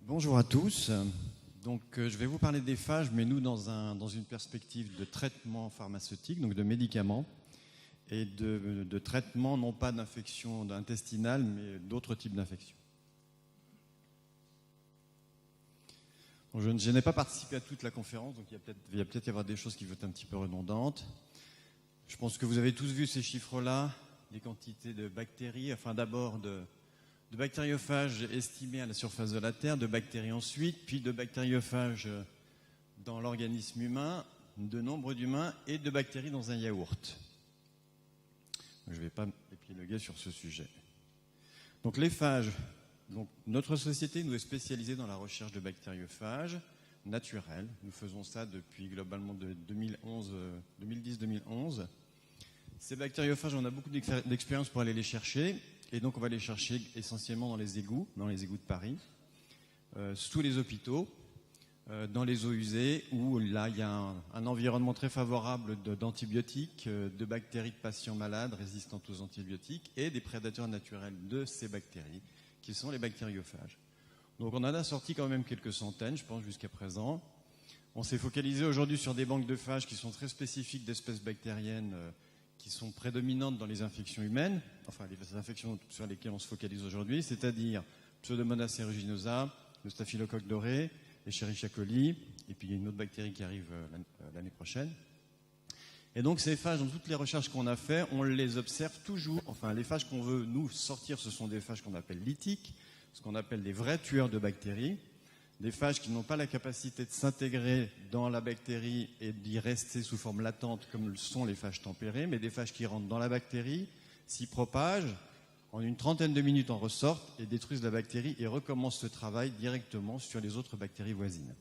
Bonjour à tous. Donc, je vais vous parler des phages, mais nous dans une perspective de traitement pharmaceutique, donc de médicaments, et de traitement non pas d'infection intestinale, mais d'autres types d'infections. Je n'ai pas participé à toute la conférence, donc il va peut-être y avoir des choses qui vont être un petit peu redondantes. Je pense que vous avez tous vu ces chiffres-là, des quantités de bactéries, enfin d'abord de bactériophages estimés à la surface de la Terre, de bactéries ensuite, puis de bactériophages dans l'organisme humain, de nombre d'humains et de bactéries dans un yaourt. Je ne vais pas épiloguer sur ce sujet. Donc les phages. Donc, notre société nous est spécialisée dans la recherche de bactériophages naturels. Nous faisons ça depuis globalement de 2010-2011. Ces bactériophages, on a beaucoup d'expérience pour aller les chercher. Et donc, on va les chercher essentiellement dans les égouts de Paris, sous les hôpitaux, dans les eaux usées, où là, il y a un environnement très favorable d'antibiotiques, de bactéries de patients malades résistantes aux antibiotiques et des prédateurs naturels de ces bactéries, qui sont les bactériophages. Donc, on en a sorti quand même quelques centaines, je pense, jusqu'à présent. On s'est focalisé aujourd'hui sur des banques de phages qui sont très spécifiques d'espèces bactériennes qui sont prédominantes dans les infections humaines, enfin les infections sur lesquelles on se focalise aujourd'hui, c'est-à-dire Pseudomonas aeruginosa, le staphylocoque doré, Escherichia coli, et puis il y a une autre bactérie qui arrive l'année prochaine. Et donc ces phages, dans toutes les recherches qu'on a faites, on les observe toujours. Enfin, les phages qu'on veut, nous, sortir, ce sont des phages qu'on appelle lytiques, ce qu'on appelle des vrais tueurs de bactéries, des phages qui n'ont pas la capacité de s'intégrer dans la bactérie et d'y rester sous forme latente comme le sont les phages tempérés, mais des phages qui rentrent dans la bactérie, s'y propagent, en une trentaine de minutes en ressortent et détruisent la bactérie et recommencent ce travail directement sur les autres bactéries voisines.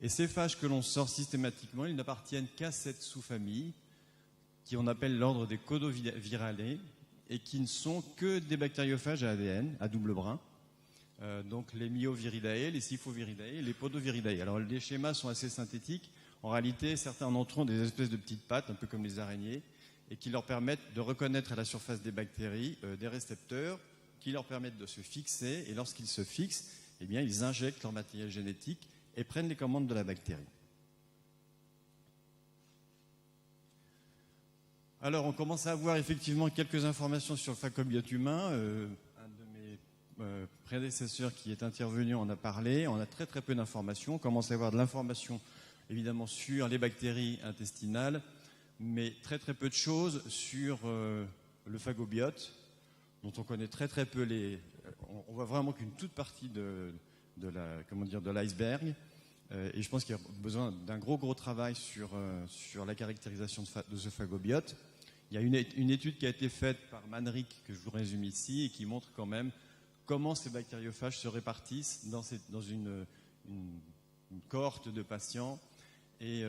Et ces phages que l'on sort systématiquement, ils n'appartiennent qu'à cette sous-famille, qui on appelle l'ordre des Codovirales, et qui ne sont que des bactériophages à ADN, à double brin, donc les Myoviridae, les Syphoviridae, les Podoviridae. Alors les schémas sont assez synthétiques. En réalité, certains d'entre eux ont des espèces de petites pattes, un peu comme les araignées, et qui leur permettent de reconnaître à la surface des bactéries des récepteurs qui leur permettent de se fixer, et lorsqu'ils se fixent, eh bien, ils injectent leur matériel génétique et prennent les commandes de la bactérie. Alors, on commence à avoir effectivement quelques informations sur le phagobiote humain. Un de mes prédécesseurs qui est intervenu en a parlé. On a très très peu d'informations. On commence à avoir de l'information évidemment sur les bactéries intestinales, mais très très peu de choses sur le phagobiote, dont on connaît très très peu on voit vraiment qu'une toute partie de l'iceberg. Et je pense qu'il y a besoin d'un gros travail sur la caractérisation de ce phagobiote. Il y a une étude qui a été faite par Manrique, que je vous résume ici, et qui montre quand même comment ces bactériophages se répartissent dans une cohorte de patients et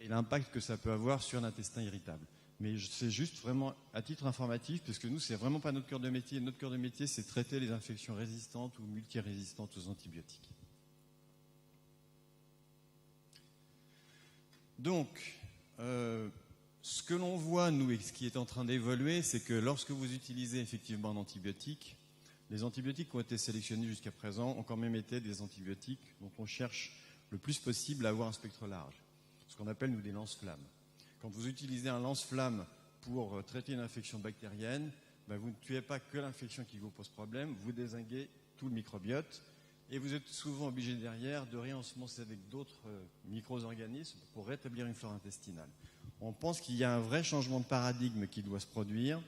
l'impact que ça peut avoir sur l'intestin irritable. Mais c'est juste vraiment à titre informatif, parce que nous, c'est vraiment pas notre cœur de métier. Notre cœur de métier, c'est traiter les infections résistantes ou multirésistantes aux antibiotiques. Donc, ce que l'on voit, nous, et ce qui est en train d'évoluer, c'est que lorsque vous utilisez effectivement un antibiotique, les antibiotiques qui ont été sélectionnés jusqu'à présent ont quand même été des antibiotiques dont on cherche le plus possible à avoir un spectre large, ce qu'on appelle, nous, des lance-flammes. Quand vous utilisez un lance-flamme pour traiter une infection bactérienne, vous ne tuez pas que l'infection qui vous pose problème, vous dézinguez tout le microbiote, et vous êtes souvent obligé derrière de réensemencer avec d'autres micro-organismes pour rétablir une flore intestinale. On pense qu'il y a un vrai changement de paradigme qui doit se produire,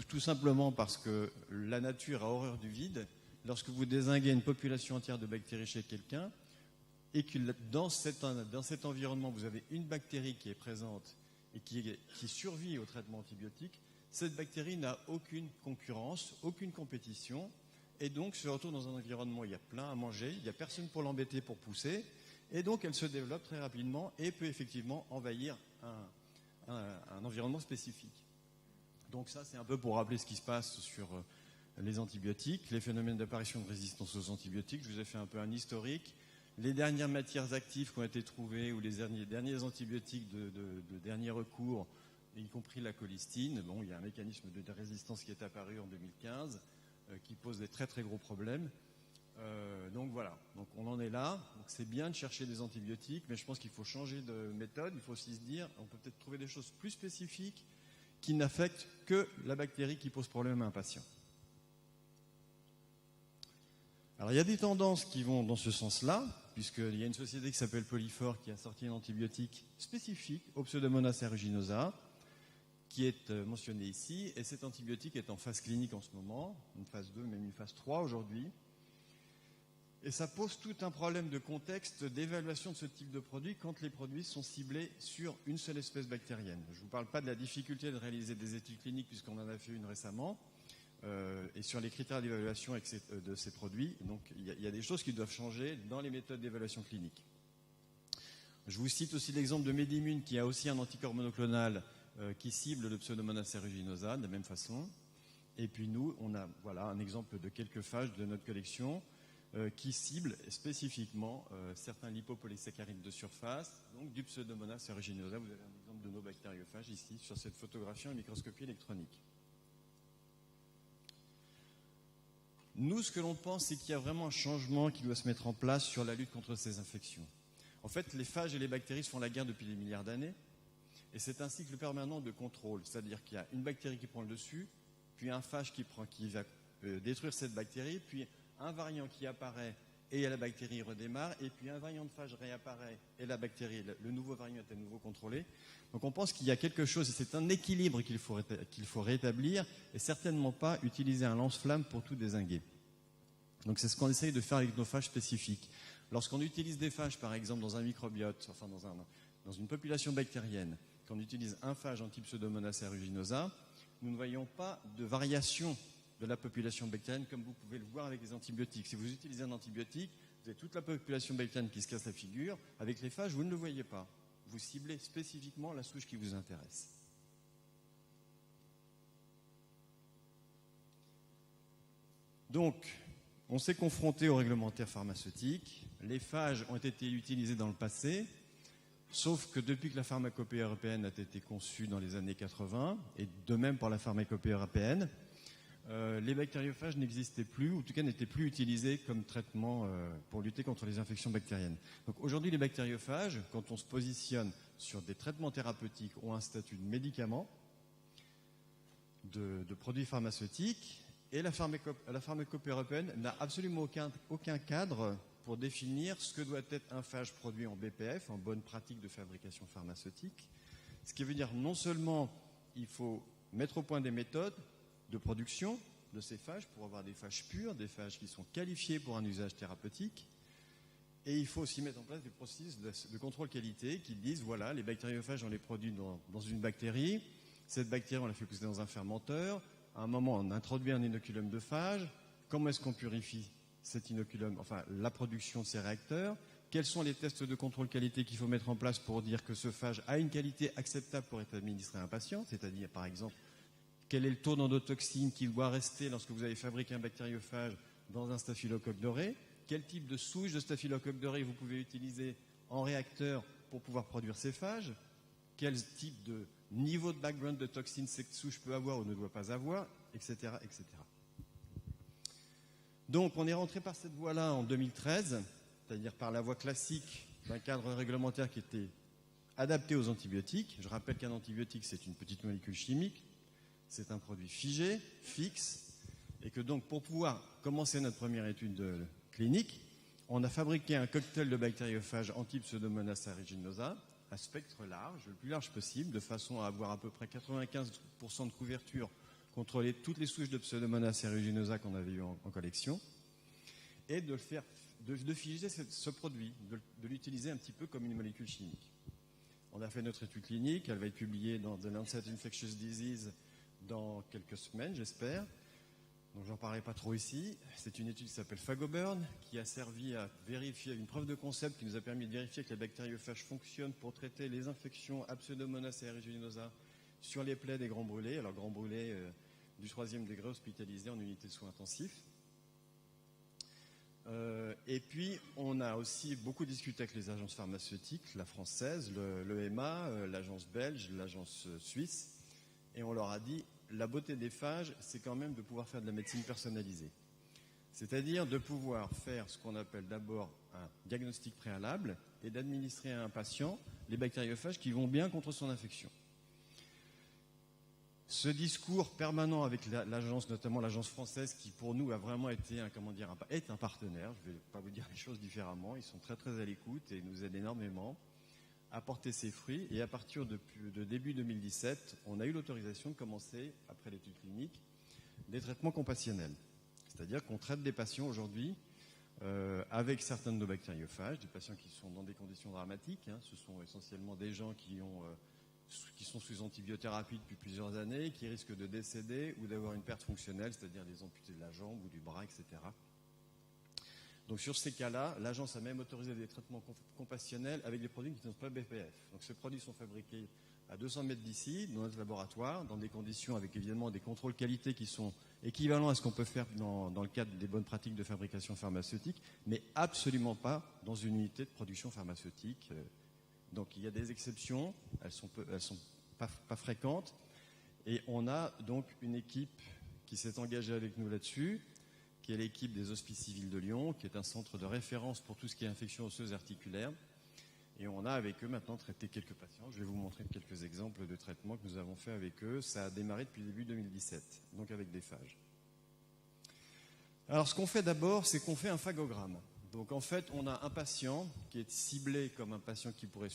tout simplement parce que la nature a horreur du vide. Lorsque vous dézinguez une population entière de bactéries chez quelqu'un, et que dans cet environnement, vous avez une bactérie qui est présente et qui survit au traitement antibiotique, cette bactérie n'a aucune concurrence, aucune compétition, et donc se retrouve dans un environnement où il y a plein à manger, il n'y a personne pour l'embêter pour pousser, et donc elle se développe très rapidement et peut effectivement envahir un environnement spécifique. Donc ça, c'est un peu pour rappeler ce qui se passe sur les antibiotiques, les phénomènes d'apparition de résistance aux antibiotiques. Je vous ai fait un peu un historique. Les dernières matières actives qui ont été trouvées, ou les derniers antibiotiques de dernier recours, y compris la colistine, il y a un mécanisme de résistance qui est apparu en 2015, qui pose des très très gros problèmes. Donc voilà, donc on en est là. Donc c'est bien de chercher des antibiotiques, mais je pense qu'il faut changer de méthode. Il faut aussi se dire, on peut peut-être trouver des choses plus spécifiques qui n'affectent que la bactérie qui pose problème à un patient. Alors il y a des tendances qui vont dans ce sens-là, puisqu'il y a une société qui s'appelle Polyphore qui a sorti un antibiotique spécifique au Pseudomonas aeruginosa, qui est mentionné ici, et cet antibiotique est en phase clinique en ce moment, une phase 2, même une phase 3 aujourd'hui. Et ça pose tout un problème de contexte d'évaluation de ce type de produit quand les produits sont ciblés sur une seule espèce bactérienne. Je ne vous parle pas de la difficulté de réaliser des études cliniques puisqu'on en a fait une récemment, et sur les critères d'évaluation de ces produits. Donc il y a des choses qui doivent changer dans les méthodes d'évaluation clinique. Je vous cite aussi l'exemple de Medimune qui a aussi un anticorps monoclonal qui cible le Pseudomonas aeruginosa de la même façon. Et puis nous, on a un exemple de quelques phages de notre collection qui ciblent spécifiquement certains lipopolysaccharides de surface, donc du Pseudomonas aeruginosa. Vous avez un exemple de nos bactériophages ici sur cette photographie en microscopie électronique. Nous, ce que l'on pense, c'est qu'il y a vraiment un changement qui doit se mettre en place sur la lutte contre ces infections. En fait, les phages et les bactéries se font la guerre depuis des milliards d'années, et c'est un cycle permanent de contrôle, c'est-à-dire qu'il y a une bactérie qui prend le dessus, puis un phage qui va détruire cette bactérie, puis un variant qui apparaît et la bactérie redémarre, et puis un variant de phage réapparaît et la bactérie, le nouveau variant est à nouveau contrôlé. Donc on pense qu'il y a quelque chose, et c'est un équilibre qu'il faut rétablir, et certainement pas utiliser un lance-flamme pour tout dézinguer. Donc c'est ce qu'on essaye de faire avec nos phages spécifiques. Lorsqu'on utilise des phages, par exemple, dans un microbiote, enfin dans une population bactérienne, qu'on utilise un phage en type Pseudomonas aeruginosa, nous ne voyons pas de variation de la population bactérienne comme vous pouvez le voir avec les antibiotiques. Si vous utilisez un antibiotique, vous avez toute la population bactérienne qui se casse la figure. Avec les phages, vous ne le voyez pas. Vous ciblez spécifiquement la souche qui vous intéresse. Donc, on s'est confronté au réglementaire pharmaceutique. Les phages ont été utilisés dans le passé, sauf que depuis que la pharmacopée européenne a été conçue dans les années 80, et de même pour la pharmacopée européenne, les bactériophages n'existaient plus, ou en tout cas n'étaient plus utilisés comme traitement pour lutter contre les infections bactériennes. Donc aujourd'hui, les bactériophages, quand on se positionne sur des traitements thérapeutiques, ont un statut de médicament, de produits pharmaceutiques, et la pharmacopée européenne n'a absolument aucun cadre pour définir ce que doit être un phage produit en BPF, en bonne pratique de fabrication pharmaceutique. Ce qui veut dire non seulement il faut mettre au point des méthodes de production de ces phages pour avoir des phages purs, des phages qui sont qualifiés pour un usage thérapeutique. Et il faut aussi mettre en place des processus de contrôle qualité qui disent, voilà, les bactériophages, on les produit dans une bactérie. Cette bactérie, on la fait pousser dans un fermenteur. À un moment, on introduit un inoculum de phage. Comment est-ce qu'on purifie cet inoculum, enfin la production de ces réacteurs? Quels sont les tests de contrôle qualité qu'il faut mettre en place pour dire que ce phage a une qualité acceptable pour être administré à un patient? C'est-à-dire, par exemple, quel est le taux d'endotoxine qui doit rester lorsque vous avez fabriqué un bactériophage dans un staphylocoque doré? Quel type de souche de staphylocoque doré vous pouvez utiliser en réacteur pour pouvoir produire ces phages? Quel type de niveau de background de toxines cette souche peut avoir ou ne doit pas avoir, etc., etc. Donc, on est rentré par cette voie-là en 2013, c'est-à-dire par la voie classique d'un cadre réglementaire qui était adapté aux antibiotiques. Je rappelle qu'un antibiotique, c'est une petite molécule chimique. C'est un produit figé, fixe, et que donc pour pouvoir commencer notre première étude clinique, on a fabriqué un cocktail de bactériophages anti-Pseudomonas aeruginosa à spectre large, le plus large possible, de façon à avoir à peu près 95% de couverture contre toutes les souches de Pseudomonas aeruginosa qu'on avait eu en collection, et de figer ce produit, de l'utiliser un petit peu comme une molécule chimique. On a fait notre étude clinique, elle va être publiée dans The Lancet Infectious Diseases dans quelques semaines, j'espère. Donc j'en parlerai pas trop ici. C'est une étude qui s'appelle Phagoburn, qui a servi à vérifier une preuve de concept qui nous a permis de vérifier que les bactériophages fonctionnent pour traiter les infections à Pseudomonas aeruginosa sur les plaies des grands brûlés. Alors grands brûlés du 3e degré hospitalisés en unité de soins intensifs. Et puis on a aussi beaucoup discuté avec les agences pharmaceutiques, la française, l'EMA, l'agence belge, l'agence suisse. Et on leur a dit, la beauté des phages, c'est quand même de pouvoir faire de la médecine personnalisée. C'est-à-dire de pouvoir faire ce qu'on appelle d'abord un diagnostic préalable et d'administrer à un patient les bactériophages qui vont bien contre son infection. Ce discours permanent avec l'agence, notamment l'agence française, qui pour nous a vraiment été est un partenaire, je ne vais pas vous dire les choses différemment, ils sont très très à l'écoute et nous aident énormément à porter ses fruits. Et à partir de début 2017, on a eu l'autorisation de commencer, après l'étude clinique, des traitements compassionnels. C'est-à-dire qu'on traite des patients aujourd'hui avec certains de nos bactériophages, des patients qui sont dans des conditions dramatiques. Ce sont essentiellement des gens qui sont sous antibiothérapie depuis plusieurs années, qui risquent de décéder ou d'avoir une perte fonctionnelle, c'est-à-dire des amputés de la jambe ou du bras, etc. Donc sur ces cas-là, l'agence a même autorisé des traitements compassionnels avec des produits qui ne sont pas BPF. Donc ces produits sont fabriqués à 200 mètres d'ici, dans notre laboratoire, dans des conditions avec évidemment des contrôles qualité qui sont équivalents à ce qu'on peut faire dans le cadre des bonnes pratiques de fabrication pharmaceutique, mais absolument pas dans une unité de production pharmaceutique. Donc il y a des exceptions, elles sont pas fréquentes, et on a donc une équipe qui s'est engagée avec nous là-dessus, qui est l'équipe des Hospices Civils de Lyon, qui est un centre de référence pour tout ce qui est infection osseuse articulaire. Et on a avec eux maintenant traité quelques patients. Je vais vous montrer quelques exemples de traitements que nous avons fait avec eux. Ça a démarré depuis début 2017, donc avec des phages. Alors ce qu'on fait d'abord, c'est qu'on fait un phagogramme. Donc en fait, on a un patient qui est ciblé comme un patient qui pourrait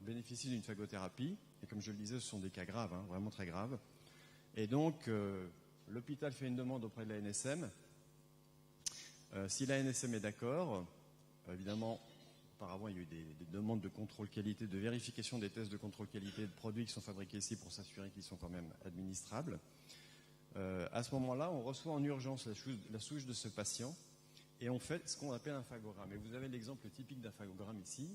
bénéficier d'une phagothérapie. Et comme je le disais, ce sont des cas graves, vraiment très graves. Et donc l'hôpital fait une demande auprès de la NSM. Si la NSM est d'accord, évidemment, auparavant, il y a eu des demandes de contrôle qualité, de vérification des tests de contrôle qualité de produits qui sont fabriqués ici pour s'assurer qu'ils sont quand même administrables. À ce moment-là, on reçoit en urgence la souche de ce patient et on fait ce qu'on appelle un phagogramme. Et vous avez l'exemple typique d'un phagogramme ici,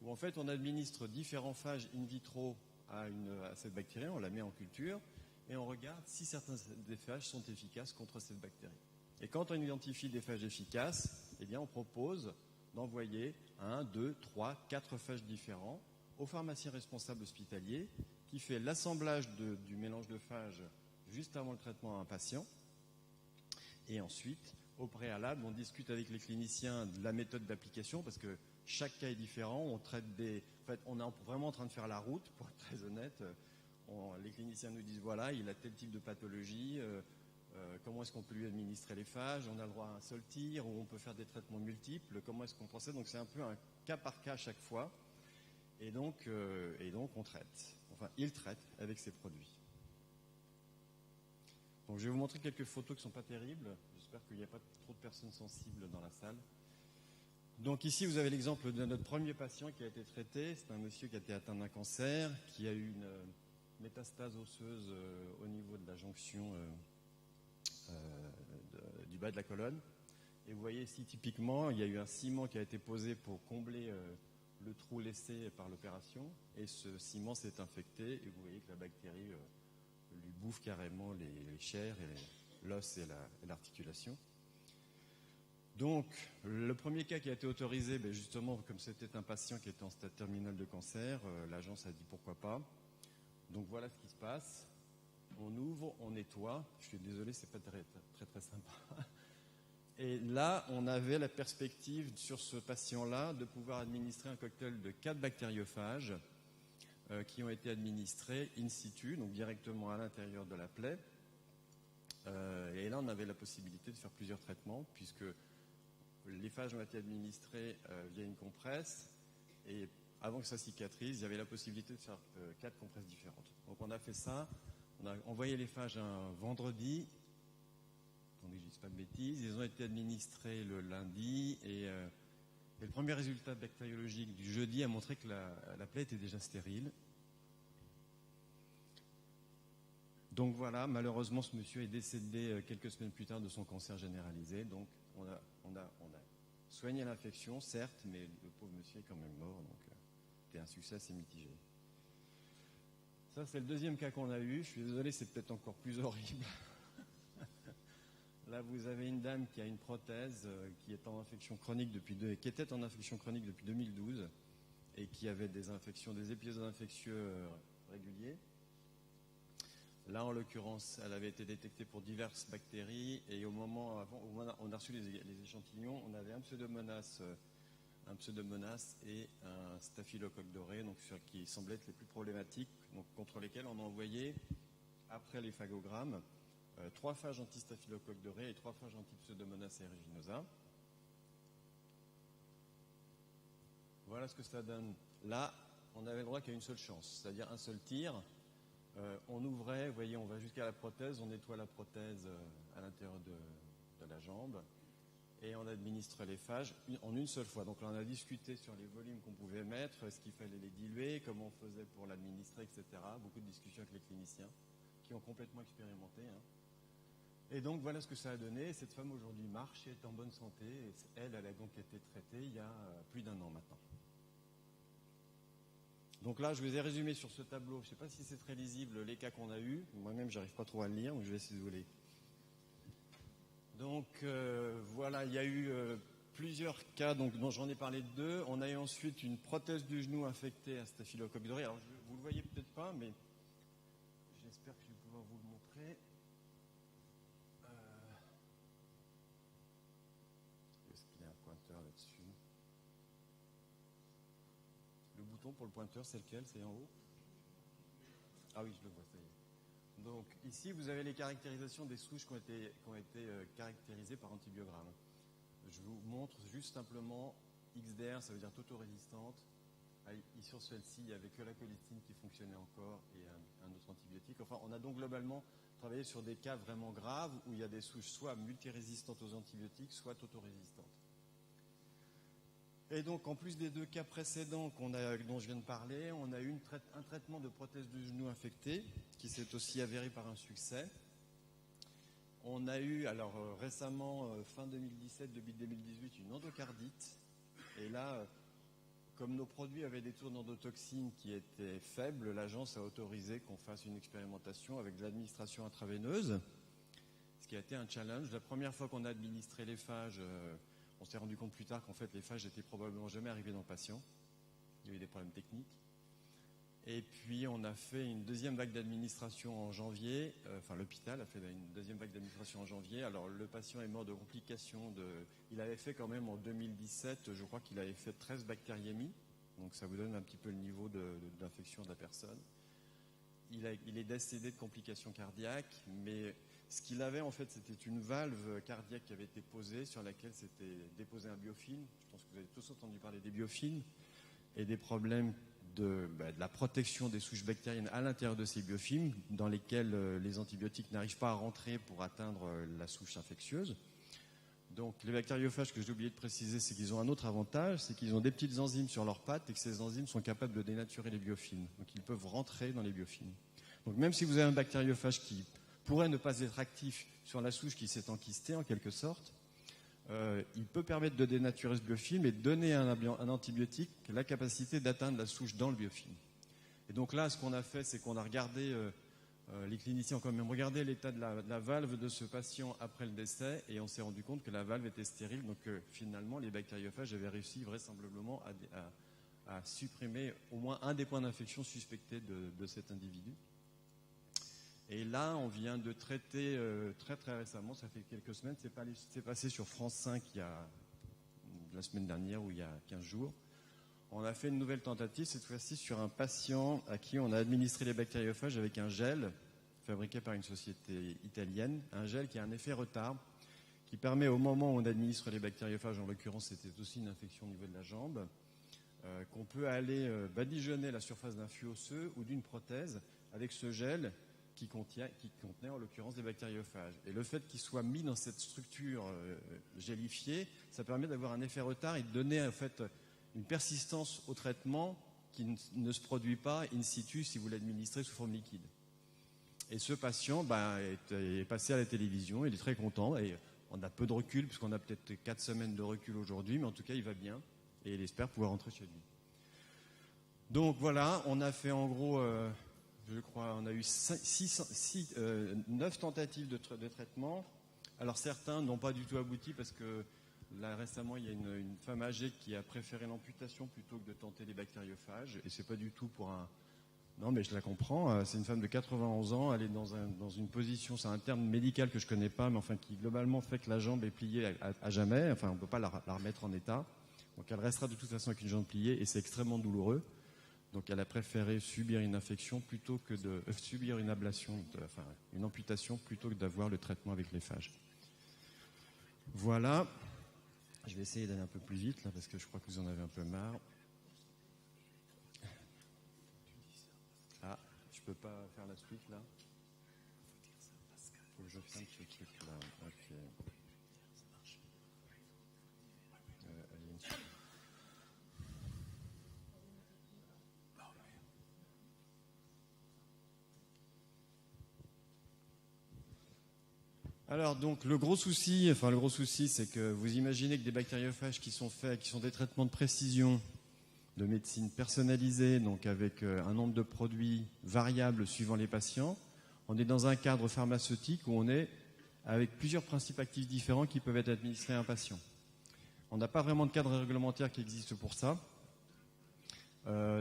où en fait on administre différents phages in vitro à cette bactérie, on la met en culture et on regarde si certains des phages sont efficaces contre cette bactérie. Et quand on identifie des phages efficaces, eh bien on propose d'envoyer 1, 2, 3, 4 phages différents au pharmacien responsable hospitalier qui fait l'assemblage du mélange de phages juste avant le traitement à un patient. Et ensuite, au préalable, on discute avec les cliniciens de la méthode d'application parce que chaque cas est différent. On est vraiment en train de faire la route, pour être très honnête. Les cliniciens nous disent voilà, il a tel type de pathologie. Comment est-ce qu'on peut lui administrer les phages? On a le droit à un seul tir ou on peut faire des traitements multiples. Comment est-ce qu'on procède? Donc c'est un peu un cas par cas à chaque fois. Et donc on traite. Enfin, il traite avec ces produits. Donc je vais vous montrer quelques photos qui ne sont pas terribles. J'espère qu'il n'y a pas trop de personnes sensibles dans la salle. Donc ici, vous avez l'exemple de notre premier patient qui a été traité. C'est un monsieur qui a été atteint d'un cancer, qui a eu une métastase osseuse au niveau de la jonction du bas de la colonne. Et vous voyez ici, typiquement, il y a eu un ciment qui a été posé pour combler le trou laissé par l'opération. Et ce ciment s'est infecté. Et vous voyez que la bactérie lui bouffe carrément les chairs et l'os et l'articulation. Donc, le premier cas qui a été autorisé, justement, comme c'était un patient qui était en stade terminal de cancer, l'agence a dit pourquoi pas. Donc voilà ce qui se passe. On ouvre, on nettoie. Je suis désolé, c'est pas très, très, très sympa. Et là, on avait la perspective sur ce patient-là de pouvoir administrer un cocktail de 4 bactériophages qui ont été administrés in situ, donc directement à l'intérieur de la plaie. Et là, on avait la possibilité de faire plusieurs traitements, puisque les phages ont été administrés via une compresse, et avant que ça cicatrise, il y avait la possibilité de faire 4 compresses différentes. Donc on a fait ça, on a envoyé les phages un vendredi, attendez que je ne dise pas de bêtises, ils ont été administrés le lundi, et le premier résultat bactériologique du jeudi a montré que la plaie était déjà stérile. Donc voilà, malheureusement, ce monsieur est décédé quelques semaines plus tard de son cancer généralisé. Donc on a soigné l'infection, certes, mais le pauvre monsieur est quand même mort. Donc c'était un succès assez mitigé. Ça, c'est le deuxième cas qu'on a eu. Je suis désolé, c'est peut-être encore plus horrible. Là, vous avez une dame qui a une prothèse qui était en infection chronique depuis 2012 et qui avait des épisodes infectieux réguliers. Là, en l'occurrence, elle avait été détectée pour diverses bactéries et au moment où on a reçu les échantillons, on avait un pseudomonas et un staphylocoque doré, donc qui semblaient être les plus problématiques, donc contre lesquels on a envoyé, après les phagogrammes, 3 phages anti-staphylocoque doré et 3 phages anti-pseudomonas aeruginosa. Voilà ce que ça donne. Là, on avait le droit qu'à une seule chance, c'est-à-dire un seul tir. On ouvrait, vous voyez, on va jusqu'à la prothèse, on nettoie la prothèse à l'intérieur de la jambe et on administre les phages en une seule fois. Donc là, on a discuté sur les volumes qu'on pouvait mettre, est-ce qu'il fallait les diluer, comment on faisait pour l'administrer, etc. Beaucoup de discussions avec les cliniciens qui ont complètement expérimenté. Et donc voilà ce que ça a donné. Cette femme aujourd'hui marche et est en bonne santé. Et elle a donc été traitée il y a plus d'1 an maintenant. Donc là, je vous ai résumé sur ce tableau, je ne sais pas si c'est très lisible, les cas qu'on a eus. Moi-même, je n'arrive pas trop à le lire, donc je vais essayer de vous les... Donc voilà, il y a eu plusieurs cas, donc, dont j'en ai parlé de 2. On a eu ensuite une prothèse du genou infectée à staphylocoque doré. Alors, vous ne le voyez peut-être pas, mais j'espère que je vais pouvoir vous le montrer. Est-ce qu'il y a un pointeur là-dessus ? Le bouton pour le pointeur, c'est lequel? C'est en haut? Ah oui, je le vois, ça y est. Donc ici, vous avez les caractérisations des souches qui ont été caractérisées par antibiogramme. Je vous montre juste simplement XDR, ça veut dire tauto-résistante. Sur celle-ci, il n'y avait que la colicine qui fonctionnait encore et un autre antibiotique. Enfin, on a donc globalement travaillé sur des cas vraiment graves où il y a des souches soit multirésistantes aux antibiotiques, soit tauto-résistantes. Et donc, en plus des 2 cas précédents dont je viens de parler, on a eu un traitement de prothèse du genou infectée qui s'est aussi avéré par un succès. On a eu, alors récemment, fin 2017, début 2018, une endocardite. Et là, comme nos produits avaient des taux d'endotoxine qui étaient faibles, l'agence a autorisé qu'on fasse une expérimentation avec de l'administration intraveineuse, ce qui a été un challenge. La première fois qu'on a administré les phages, on s'est rendu compte plus tard qu'en fait les phages n'étaient probablement jamais arrivés dans le patient. Il y a eu des problèmes techniques. Et puis on a fait une deuxième vague d'administration en janvier, l'hôpital a fait une deuxième vague d'administration en janvier. Alors le patient est mort de complications il avait fait quand même en 2017, je crois qu'il avait fait 13 bactériémies, donc ça vous donne un petit peu le niveau d'infection de la personne. Il est décédé de complications cardiaques, mais ce qu'il avait en fait, c'était une valve cardiaque qui avait été posée, sur laquelle s'était déposé un biofilm. Je pense que vous avez tous entendu parler des biofilms et des problèmes de la protection des souches bactériennes à l'intérieur de ces biofilms, dans lesquels les antibiotiques n'arrivent pas à rentrer pour atteindre la souche infectieuse. Donc les bactériophages, que j'ai oublié de préciser, c'est qu'ils ont un autre avantage, c'est qu'ils ont des petites enzymes sur leurs pattes et que ces enzymes sont capables de dénaturer les biofilms. Donc ils peuvent rentrer dans les biofilms. Donc même si vous avez un bactériophage qui pourrait ne pas être actif sur la souche qui s'est enquistée en quelque sorte, il peut permettre de dénaturer ce biofilm et de donner à un antibiotique la capacité d'atteindre la souche dans le biofilm. Et donc là, ce qu'on a fait, c'est qu'on a regardé, les cliniciens ont quand même regardé l'état de la valve de ce patient après le décès et on s'est rendu compte que la valve était stérile. Donc finalement, les bactériophages avaient réussi vraisemblablement à supprimer au moins un des points d'infection suspectés de cet individu. Et là, on vient de traiter très très récemment, ça fait quelques semaines, c'est passé sur France 5 la semaine dernière ou il y a 15 jours. On a fait une nouvelle tentative, cette fois-ci sur un patient à qui on a administré les bactériophages avec un gel fabriqué par une société italienne, un gel qui a un effet retard, qui permet au moment où on administre les bactériophages, en l'occurrence c'était aussi une infection au niveau de la jambe, qu'on peut aller badigeonner la surface d'un fût osseux ou d'une prothèse avec ce gel qui contenait en l'occurrence des bactériophages. Et le fait qu'il soit mis dans cette structure gélifiée, ça permet d'avoir un effet retard et de donner en fait une persistance au traitement qui ne se produit pas in situ si vous l'administrez sous forme liquide. Et ce patient est passé à la télévision, il est très content et on a peu de recul puisqu'on a peut-être 4 semaines de recul aujourd'hui, mais en tout cas il va bien et il espère pouvoir rentrer chez lui. Donc voilà, on a fait en gros... je crois, on a eu 9 tentatives de traitement. Alors certains n'ont pas du tout abouti parce que là récemment il y a une femme âgée qui a préféré l'amputation plutôt que de tenter les bactériophages. Et c'est pas du tout pour Non, mais je la comprends. C'est une femme de 91 ans. Elle est dans une position, c'est un terme médical que je connais pas, mais enfin qui globalement fait que la jambe est pliée à jamais. Enfin, on ne peut pas la remettre en état. Donc elle restera de toute façon avec une jambe pliée et c'est extrêmement douloureux. Donc elle a préféré subir une infection plutôt que de subir une ablation, enfin une amputation plutôt que d'avoir le traitement avec les phages. Voilà. Je vais essayer d'aller un peu plus vite là parce que je crois que vous en avez un peu marre. Ah, je peux pas faire la suite là. Faut que je ferme ce truc là. Ok. Alors donc le gros souci, c'est que vous imaginez que des bactériophages qui sont des traitements de précision, de médecine personnalisée, donc avec un nombre de produits variables suivant les patients. On est dans un cadre pharmaceutique où on est avec plusieurs principes actifs différents qui peuvent être administrés à un patient. On n'a pas vraiment de cadre réglementaire qui existe pour ça.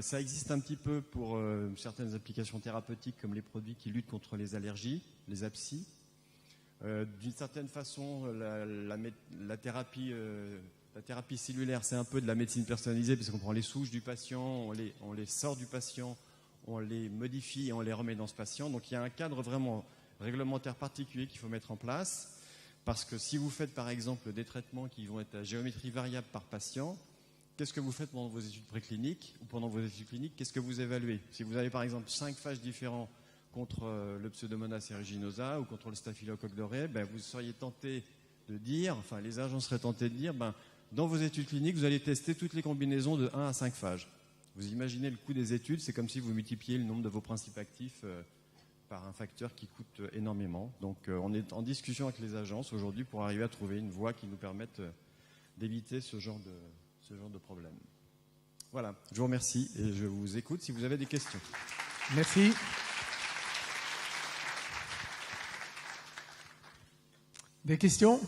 Ça existe un petit peu pour certaines applications thérapeutiques comme les produits qui luttent contre les allergies, les APSI. D'une certaine façon, la thérapie cellulaire, c'est un peu de la médecine personnalisée parce qu'on prend les souches du patient, on les sort du patient, on les modifie et on les remet dans ce patient. Donc il y a un cadre vraiment réglementaire particulier qu'il faut mettre en place parce que si vous faites par exemple des traitements qui vont être à géométrie variable par patient, qu'est-ce que vous faites pendant vos études précliniques ou pendant vos études cliniques? Qu'est-ce que vous évaluez? Si vous avez par exemple 5 phages différents contre le Pseudomonas aeruginosa ou contre le Staphylocoque doré, vous seriez tenté de dire, enfin les agents seraient tentés de dire, dans vos études cliniques, vous allez tester toutes les combinaisons de 1 à 5 phages. Vous imaginez le coût des études, c'est comme si vous multipliez le nombre de vos principes actifs par un facteur qui coûte énormément. Donc on est en discussion avec les agences aujourd'hui pour arriver à trouver une voie qui nous permette d'éviter ce genre de problème. Voilà, je vous remercie et je vous écoute si vous avez des questions. Merci. Des questions?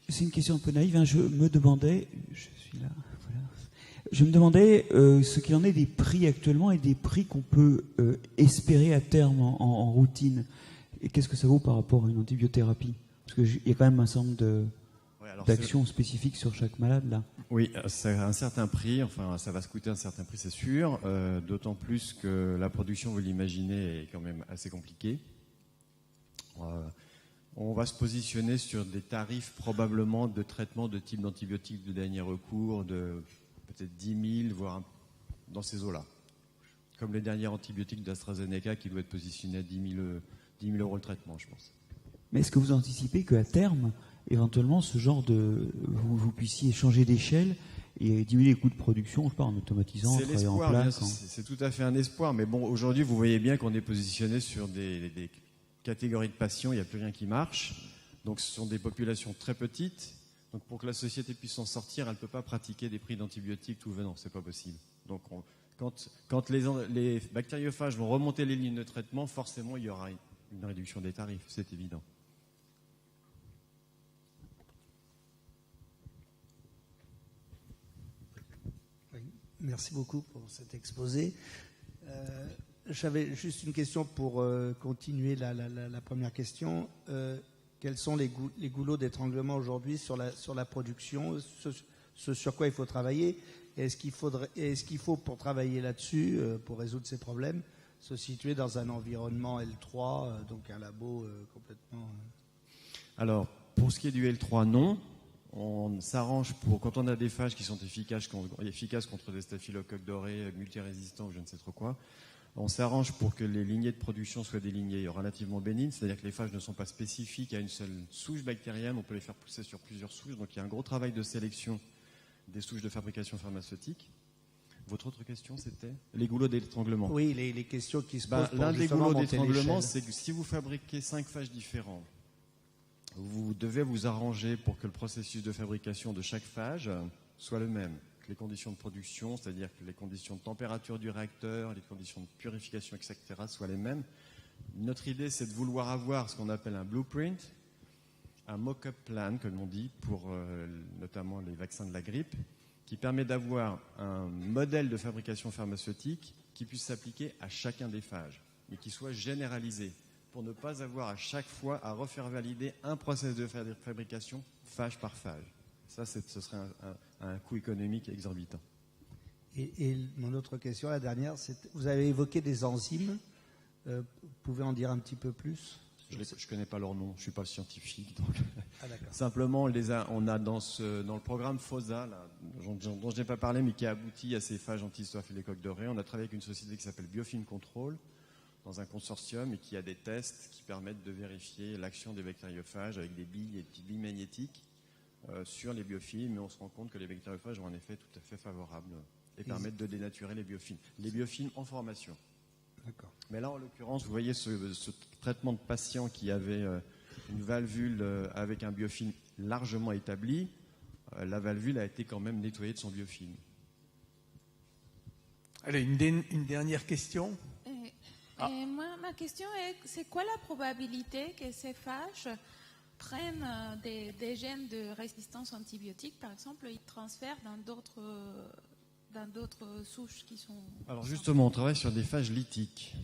C'est une question un peu naïve. Je me demandais, ce qu'il en est des prix actuellement et des prix qu'on peut espérer à terme en routine. Et qu'est-ce que ça vaut par rapport à une antibiothérapie? Parce qu'il y a quand même un certain nombre d'actions spécifiques sur chaque malade là. Oui, c'est un certain prix, enfin ça va se coûter un certain prix, c'est sûr, d'autant plus que la production, vous l'imaginez, est quand même assez compliquée. On va se positionner sur des tarifs probablement de traitement de type d'antibiotiques de dernier recours, de peut-être 10 000, voire dans ces eaux-là. Comme les derniers antibiotiques d'AstraZeneca qui doivent être positionnés à 10 000 euros le traitement, je pense. Mais est-ce que vous anticipez qu'à terme, éventuellement, vous puissiez changer d'échelle et diminuer les coûts de production, je sais pas, en automatisant, en travaillant en place? C'est tout à fait un espoir, mais bon, aujourd'hui, vous voyez bien qu'on est positionné sur des catégories de patients, il n'y a plus rien qui marche. Donc ce sont des populations très petites. Donc pour que la société puisse s'en sortir, elle ne peut pas pratiquer des prix d'antibiotiques tout venant, c'est pas possible. Donc quand les bactériophages vont remonter les lignes de traitement, forcément il y aura une réduction des tarifs, c'est évident. Merci beaucoup pour cet exposé. J'avais juste une question pour continuer la première question. Quels sont les goulots d'étranglement aujourd'hui sur la production, ce sur quoi il faut travailler? Est-ce qu'il faut, pour travailler là-dessus, pour résoudre ces problèmes, se situer dans un environnement L3, donc un labo complètement... Alors, pour ce qui est du L3, non. On s'arrange quand on a des phages qui sont efficaces contre des staphylocoques dorés, multirésistants ou je ne sais trop quoi. On s'arrange pour que les lignées de production soient des lignées relativement bénignes, c'est-à-dire que les phages ne sont pas spécifiques à une seule souche bactérienne, on peut les faire pousser sur plusieurs souches, donc il y a un gros travail de sélection des souches de fabrication pharmaceutique. Votre autre question, c'était les goulots d'étranglement. Oui, les questions qui se posent. L'un des goulots d'étranglement, c'est que si vous fabriquez 5 phages différents, vous devez vous arranger pour que le processus de fabrication de chaque phage soit le même. Que les conditions de production, c'est-à-dire que les conditions de température du réacteur, les conditions de purification, etc., soient les mêmes. Notre idée, c'est de vouloir avoir ce qu'on appelle un blueprint, un mock-up plan, comme on dit, pour notamment les vaccins de la grippe, qui permet d'avoir un modèle de fabrication pharmaceutique qui puisse s'appliquer à chacun des phages, mais qui soit généralisé, pour ne pas avoir à chaque fois à refaire valider un process de fabrication phage par phage. Ça, ce serait un coût économique exorbitant. Et mon autre question, la dernière, c'est vous avez évoqué des enzymes. Vous pouvez en dire un petit peu plus? Je ne connais pas leur nom, je ne suis pas scientifique. Donc. Ah, d'accord. Simplement, on a dans le programme FOSA, là, dont je n'ai pas parlé, mais qui a abouti à ces phages anti-soif et les coques dorées, on a travaillé avec une société qui s'appelle Biofilm Control, dans un consortium, et qui a des tests qui permettent de vérifier l'action des bactériophages avec des billes et des petites billes magnétiques sur les biofilms, et on se rend compte que les bactériophages ont un effet tout à fait favorable et permettent de dénaturer les biofilms. Les biofilms en formation. D'accord. Mais là, en l'occurrence, vous voyez ce traitement de patient qui avait une valvule avec un biofilm largement établi. La valvule a été quand même nettoyée de son biofilm. Allez, une dernière question. Moi, ma question est, c'est quoi la probabilité que ces phages prennent des gènes de résistance antibiotique, par exemple, ils transfèrent dans d'autres souches qui sont... Alors justement, on travaille sur des phages lytiques.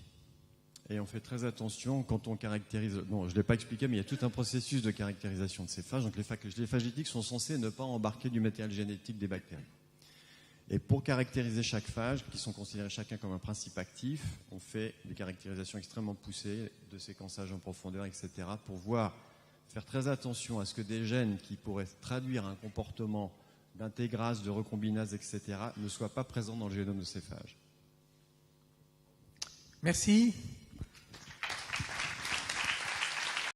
Et on fait très attention quand on caractérise... Bon, je ne l'ai pas expliqué, mais il y a tout un processus de caractérisation de ces phages. Donc les phages lytiques sont censés ne pas embarquer du matériel génétique des bactéries. Et pour caractériser chaque phage, qui sont considérés chacun comme un principe actif, on fait des caractérisations extrêmement poussées, de séquençage en profondeur, etc., pour faire très attention à ce que des gènes qui pourraient traduire un comportement d'intégrase, de recombinase, etc., ne soient pas présents dans le génome de ces phages. Merci.